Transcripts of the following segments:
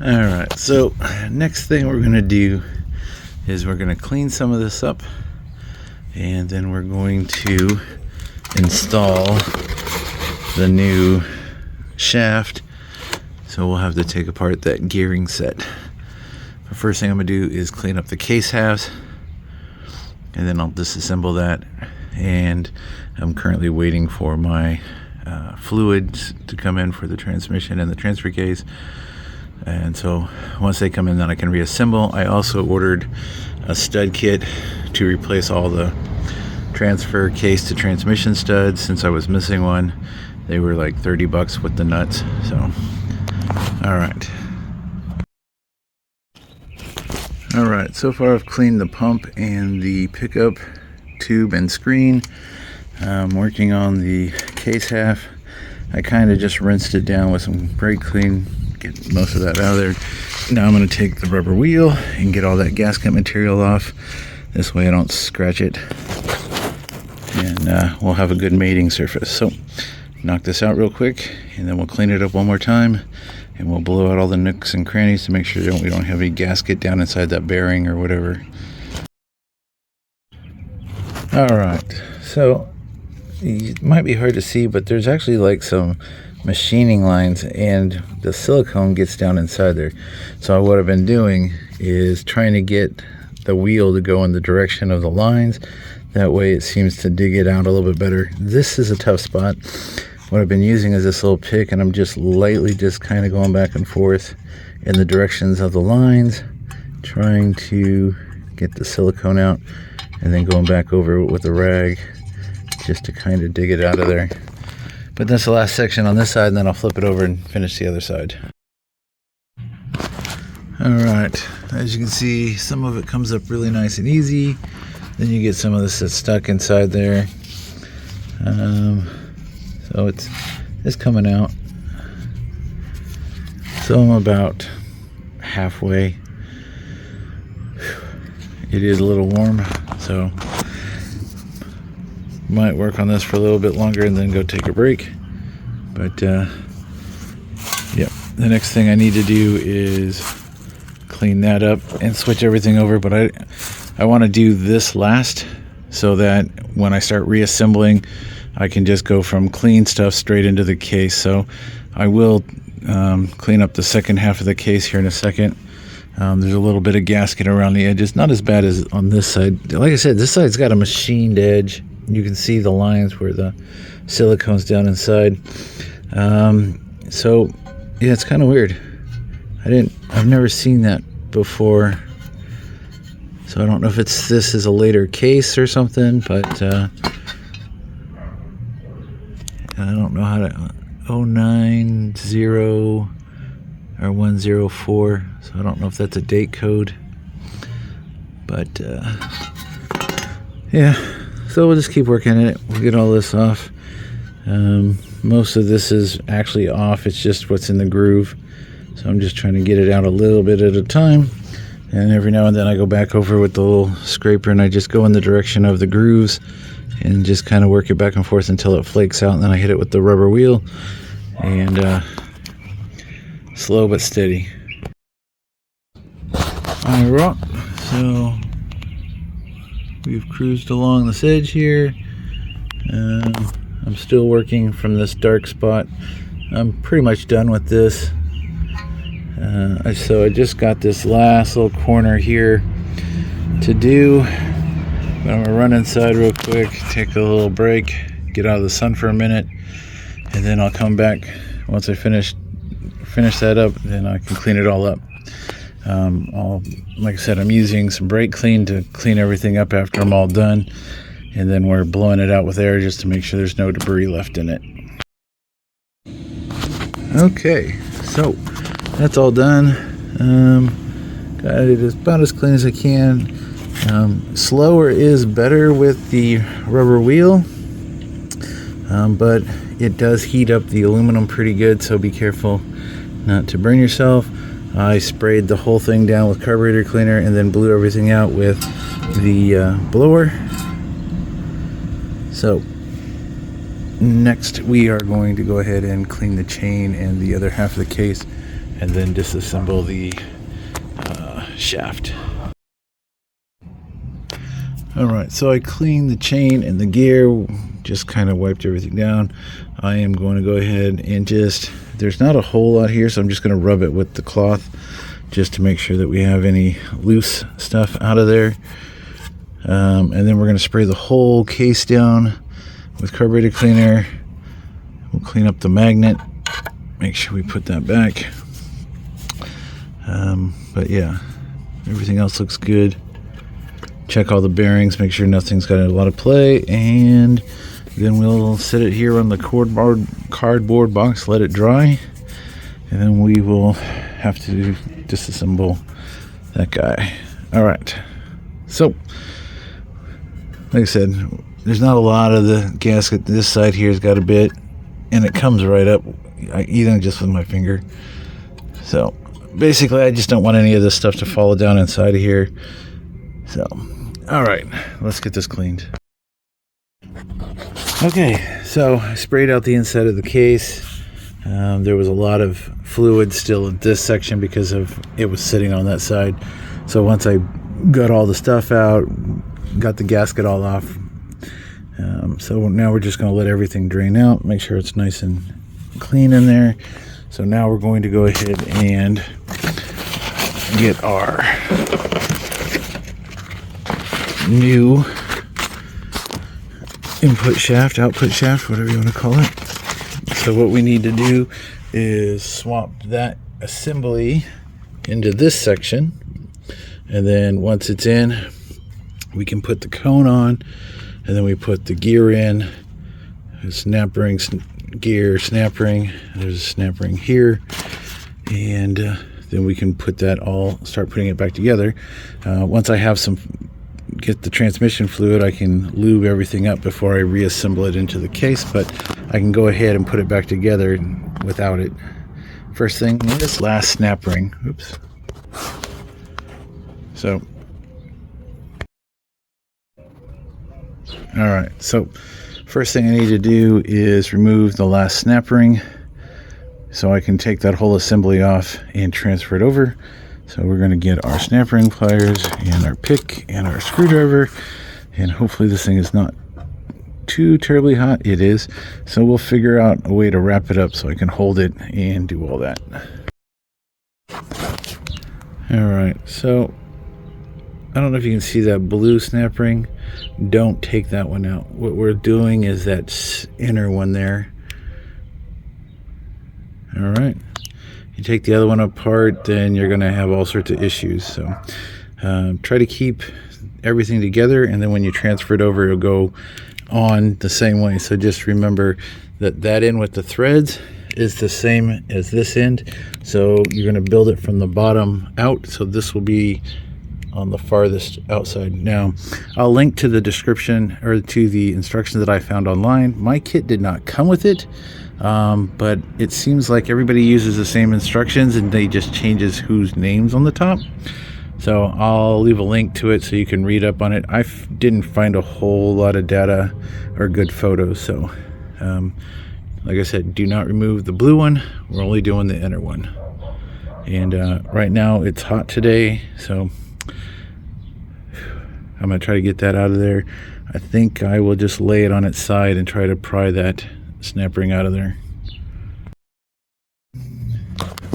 Alright, so next thing we're going to do is we're going to clean some of this up, and then we're going to install the new shaft. So we'll have to take apart that gearing set. The first thing I'm going to do is clean up the case halves, and then I'll disassemble that. And I'm currently waiting for my fluids to come in for the transmission and the transfer case. And so once they come in, then I can reassemble. I also ordered a stud kit to replace all the transfer case to transmission studs since I was missing one. They were like $30 with the nuts. So all right, so far I've cleaned the pump and the pickup tube and screen. I'm working on the case half. I kind of just rinsed it down with some brake clean, get most of that out of there. Now I'm going to take the rubber wheel and get all that gasket material off. This way I don't scratch it, and we'll have a good mating surface. So knock this out real quick, and then we'll clean it up one more time, and we'll blow out all the nooks and crannies to make sure we don't have any gasket down inside that bearing or whatever. Alright, so it might be hard to see, but there's actually like some machining lines, and the silicone gets down inside there. So what I've been doing is trying to get the wheel to go in the direction of the lines. That way it seems to dig it out a little bit better. This is a tough spot. What I've been using is this little pick, and I'm just lightly just kind of going back and forth in the directions of the lines, trying to get the silicone out, and then going back over it with a rag just to kind of dig it out of there. But that's the last section on this side, and then I'll flip it over and finish the other side. Alright, as you can see, some of it comes up really nice and easy. Then you get some of this that's stuck inside there. So it's coming out. So I'm about halfway. It is a little warm, so might work on this for a little bit longer and then go take a break. But yeah, the next thing I need to do is clean that up and switch everything over. But I want to do this last, so that when I start reassembling, I can just go from clean stuff straight into the case. So I will clean up the second half of the case here in a second. There's a little bit of gasket around the edges, not as bad as on this side. Like I said, this side's got a machined edge. You can see the lines where the silicone's down inside. So yeah, it's kind of weird. I've never seen that before. So I don't know if this is a later case or something, but I don't know how to 090 or 104. So I don't know if that's a date code, but yeah. So we'll just keep working at it. We'll get all this off. Most of this is actually off. It's just what's in the groove. So I'm just trying to get it out a little bit at a time. And every now and then I go back over with the little scraper, and I just go in the direction of the grooves and just kind of work it back and forth until it flakes out. And then I hit it with the rubber wheel, and slow but steady. All right, so we've cruised along this edge here. I'm still working from this dark spot. I'm pretty much done with this. So I just got this last little corner here to do. But I'm gonna run inside real quick, take a little break, get out of the sun for a minute, and then I'll come back once I finish that up. Then I can clean it all up. Like I said, I'm using some brake clean to clean everything up after I'm all done, and then we're blowing it out with air just to make sure there's no debris left in it. Okay, so that's all done. Got it about as clean as I can. Slower is better with the rubber wheel, but it does heat up the aluminum pretty good, so be careful not to burn yourself. I sprayed the whole thing down with carburetor cleaner and then blew everything out with the blower. So next we are going to go ahead and clean the chain and the other half of the case and then disassemble the shaft. Alright, so I cleaned the chain and the gear, just kind of wiped everything down. I am going to go ahead and there's not a whole lot here, so I'm just going to rub it with the cloth just to make sure that we have any loose stuff out of there. And then we're going to spray the whole case down with carburetor cleaner. We'll clean up the magnet, make sure we put that back. But yeah, everything else looks good. Check all the bearings, make sure nothing's got a lot of play, and then we'll set it here on the cardboard box, let it dry, and then we will have to disassemble that guy. All right, so like I said, there's not a lot of the gasket. This side here has got a bit, and it comes right up, even just with my finger. So basically I just don't want any of this stuff to fall down inside of here. So all right, let's get this cleaned. Okay, so I sprayed out the inside of the case. There was a lot of fluid still in this section because of it was sitting on that side. So once I got all the stuff out, got the gasket all off, so now we're just going to let everything drain out, make sure it's nice and clean in there. So now we're going to go ahead and get our new input shaft, output shaft, whatever you want to call it. So what we need to do is swap that assembly into this section, and then once it's in, we can put the cone on, and then we put the gear in. Snap ring, gear, snap ring. There's a snap ring here, and then we can put that all, start putting it back together. Once I have get the transmission fluid, I can lube everything up before I reassemble it into the case, but I can go ahead and put it back together without it. First thing is last snap ring. Oops. So, all right, so first thing I need to do is remove the last snap ring so I can take that whole assembly off and transfer it over. So we're going to get our snap ring pliers and our pick and our screwdriver, and hopefully this thing is not too terribly hot. It is, so we'll figure out a way to wrap it up so I can hold it and do all that. All right, so I don't know if you can see that blue snap ring. Don't take that one out. What we're doing is that inner one there. All right. You take the other one apart, then you're going to have all sorts of issues. So try to keep everything together, and then when you transfer it over, it'll go on the same way. So just remember that that end with the threads is the same as this end. So you're going to build it from the bottom out. So this will be on the farthest outside. Now, I'll link to the description or to the instructions that I found online. My kit did not come with it. But it seems like everybody uses the same instructions and they just changes whose name's on the top. So I'll leave a link to it so you can read up on it. I didn't find a whole lot of data or good photos. So like I said, do not remove the blue one. We're only doing the inner one. And right now it's hot today, so I'm going to try to get that out of there. I think I will just lay it on its side and try to pry that snap ring out of there.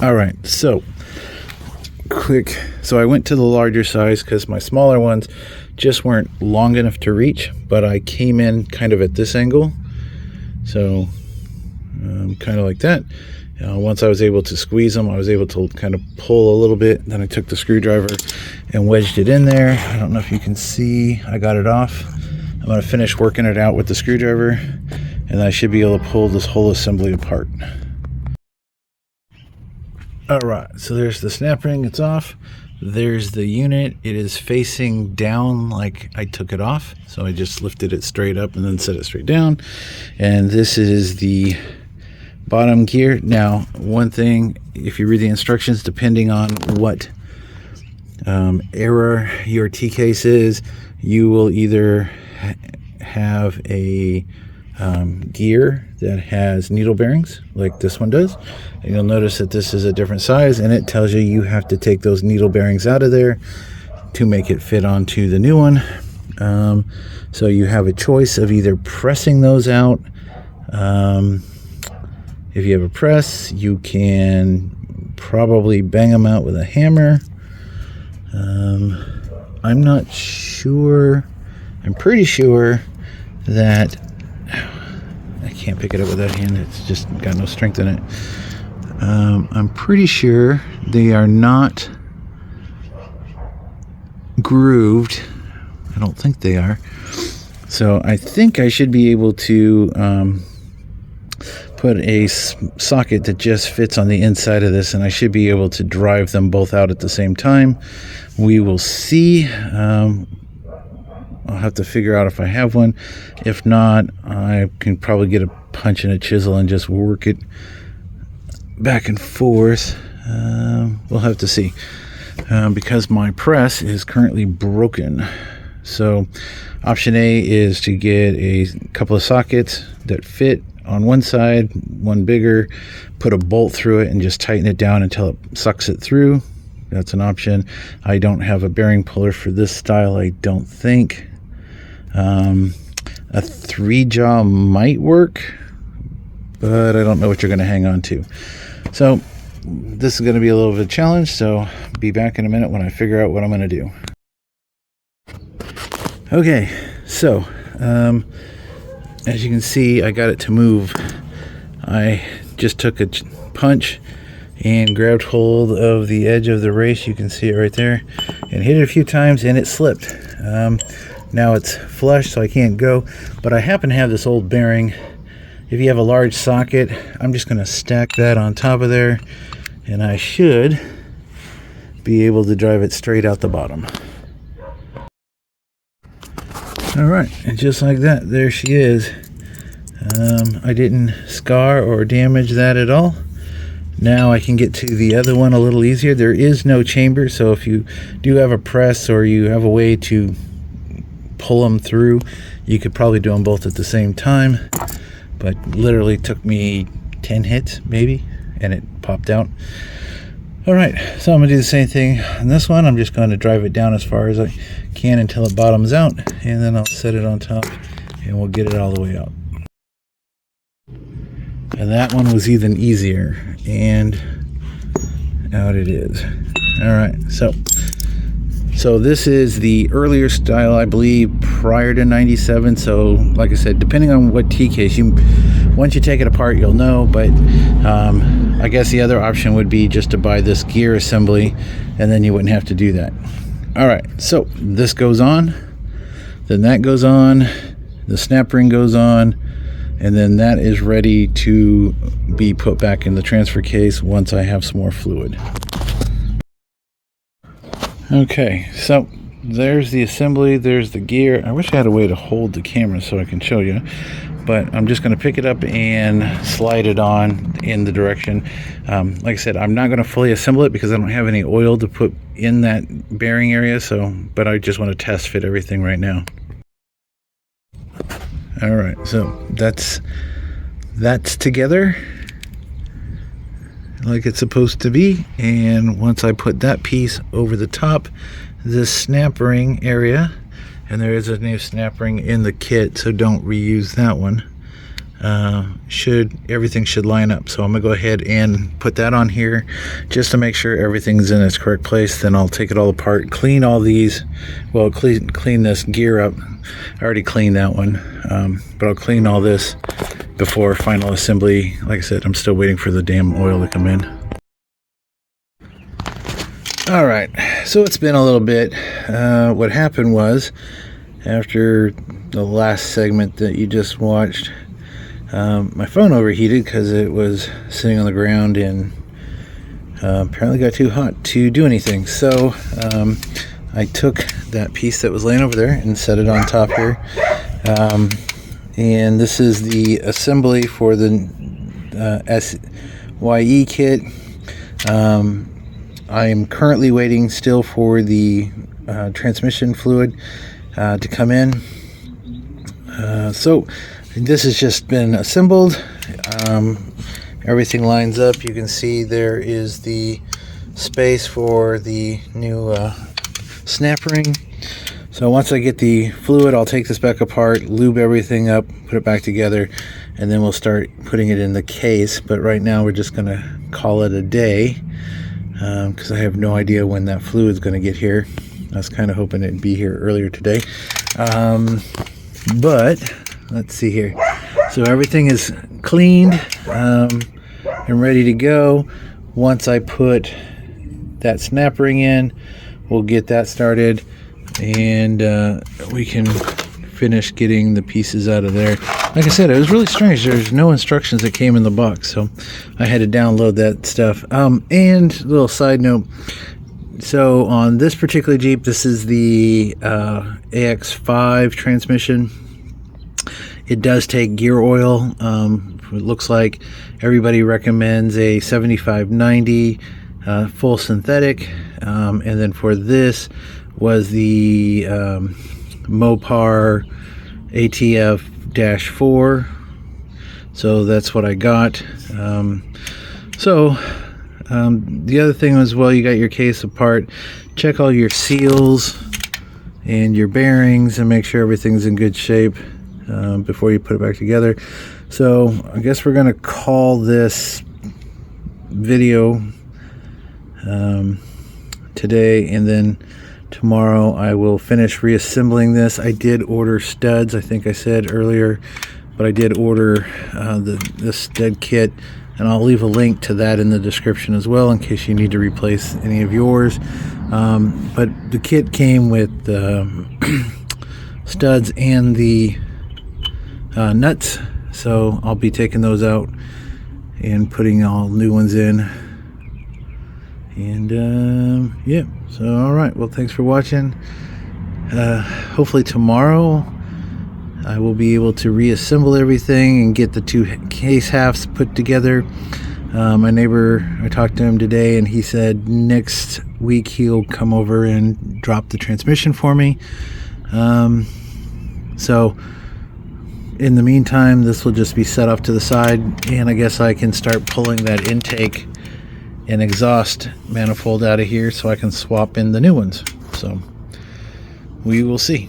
All right, so I went to the larger size because my smaller ones just weren't long enough to reach, but I came in kind of at this angle, so kind of like that. Once I was able to squeeze them, I was able to kind of pull a little bit. Then I took the screwdriver and wedged it in there. I don't know if you can see, I got it off. I'm going to finish working it out with the screwdriver, and I should be able to pull this whole assembly apart. All right, so there's the snap ring, it's off. There's the unit, it is facing down like I took it off. So I just lifted it straight up and then set it straight down. And this is the bottom gear. Now, one thing, if you read the instructions, depending on what error your T-case is, you will either have a gear that has needle bearings like this one does, and you'll notice that this is a different size, and it tells you you have to take those needle bearings out of there to make it fit onto the new one. So you have a choice of either pressing those out. If you have a press, you can probably bang them out with a hammer. I'm not sure. I'm pretty sure that I can't pick it up with that hand. It's just got no strength in it. I'm pretty sure they are not grooved. I don't think they are. So I think I should be able to put a socket that just fits on the inside of this, and I should be able to drive them both out at the same time. We will see. I'll have to figure out if I have one. If not, I can probably get a punch and a chisel and just work it back and forth. We'll have to see, because my press is currently broken. So option A is to get a couple of sockets that fit on one side, one bigger, put a bolt through it and just tighten it down until it sucks it through. That's an option. I don't have a bearing puller for this style, I don't think. A 3-jaw might work, but I don't know what you're going to hang on to. So this is going to be a little bit of a challenge, so be back in a minute when I figure out what I'm going to do. Okay, so as you can see, I got it to move. I just took a punch and grabbed hold of the edge of the race. You can see it right there, and hit it a few times, and it slipped. Now it's flush, so I can't go, but I happen to have this old bearing. If you have a large socket, I'm just going to stack that on top of there, and I should be able to drive it straight out the bottom. Alright, and just like that, there she is. I didn't scar or damage that at all. Now I can get to the other one a little easier. There is no chamber, so if you do have a press or you have a way to pull them through, you could probably do them both at the same time, but literally took me 10 hits maybe, and it popped out. Alright, so I'm going to do the same thing on this one. I'm just going to drive it down as far as I can until it bottoms out, and then I'll set it on top and we'll get it all the way out. And that one was even easier, and out it is. Alright, so this is the earlier style, I believe, prior to 97. So like I said, depending on what T case, once you take it apart, you'll know. But I guess the other option would be just to buy this gear assembly, and then you wouldn't have to do that. Alright, so this goes on, then that goes on, the snap ring goes on, and then that is ready to be put back in the transfer case once I have some more fluid. Okay, so there's the assembly, there's the gear. I wish I had a way to hold the camera so I can show you, but I'm just going to pick it up and slide it on in the direction. Like I said, I'm not going to fully assemble it because I don't have any oil to put in that bearing area, but I just want to test fit everything right now. Alright, so that's together like it's supposed to be, and once I put that piece over the top, this snap ring area, and there is a new snap ring in the kit, so don't reuse that one, everything should line up. So I'm gonna go ahead and put that on here just to make sure everything's in its correct place. Then I'll take it all apart, clean all these, well, clean this gear up. I already cleaned that one, but I'll clean all this before final assembly. Like I said, I'm still waiting for the damn oil to come in. Alright, so it's been a little bit. What happened was, after the last segment that you just watched, my phone overheated because it was sitting on the ground and apparently got too hot to do anything. So I took that piece that was laying over there and set it on top here. And this is the assembly for the SYE kit. I am currently waiting still for the transmission fluid to come in. So This has just been assembled. Everything lines up. You can see there is the space for the new snap ring. So once I get the fluid, I'll take this back apart, lube everything up, put it back together, and then we'll start putting it in the case. But right now we're just gonna call it a day because I have no idea when that fluid is gonna get here. I was kind of hoping it'd be here earlier today. But let's see here. So everything is cleaned and ready to go. Once I put that snap ring in, we'll get that started, and we can finish getting the pieces out of there. Like I said, it was really strange. There's no instructions that came in the box, so I had to download that stuff. And a little side note, so on this particular Jeep, this is the AX5 transmission. It does take gear oil. It looks like everybody recommends a 7590 full synthetic, and then for this was the Mopar ATF-4, so that's what I got. The other thing was, well, you got your case apart, check all your seals and your bearings and make sure everything's in good shape before you put it back together. So I guess we're gonna call this video today, and then tomorrow I will finish reassembling this. I did order studs, I think I said earlier, but I did order the stud kit, and I'll leave a link to that in the description as well in case you need to replace any of yours. But the kit came with studs and the nuts, so I'll be taking those out and putting all new ones in. And yeah, so all right, well, thanks for watching. Hopefully tomorrow I will be able to reassemble everything and get the two case halves put together. My neighbor, I talked to him today, and he said next week he'll come over and drop the transmission for me. So in the meantime, this will just be set off to the side, and I guess I can start pulling that intake and exhaust manifold out of here so I can swap in the new ones. So we will see.